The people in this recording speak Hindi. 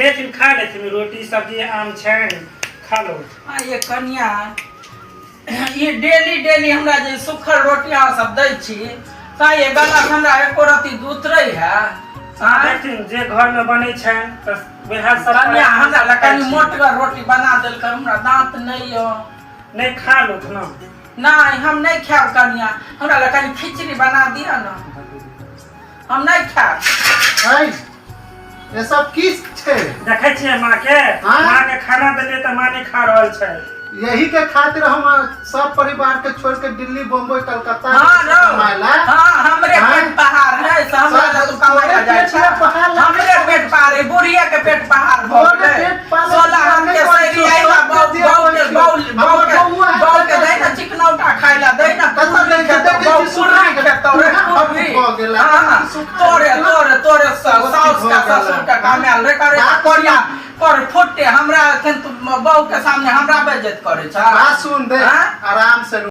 लेकिन खा लेथिन रोटी सब्जी आम छान खा लो। ये कन्या ये डेली हमरा जे सुखल रोटियां सब दै छी का ये गला हमरा एको रति दूध रही है। देखथिन जे घर में बनै छै त वएह सब कन्या हमरा लकनी मोटगर रोटी बना देल कर हमरा दांत नहीं हो। नहीं खा लो ना। नहीं हम नहीं खाब कन्या हमरा लकनी खिचड़ी बना दिया ना हम नहीं खाब। ये सब किस छे देखे छियै माँ के माँ के खाना देलिए त माँ नहीं खा रहल छै। यही के खातिर हम सब परिवार के छोड़ के दिल्ली बम्बई कलकत्ता हमरे पेट पहाड़ है हमरा तो कमाया जाय छै हमरे पेट पहाड़ है बुढ़िया के पेट पहाड़ भ गेलै 16 हम के सैरी आइला बाउ के दे ना चिकनौटा खाइला दे ना कतौ ले के बाउ सुराई के तोरे हो गेला तोरे साउस का ससुर का कामयाल रे करे कोरिया पर फुटे हमरा एखन तू बाउ के सामने हमरा बेइज्जत करे छ। बात सुन दे आराम से।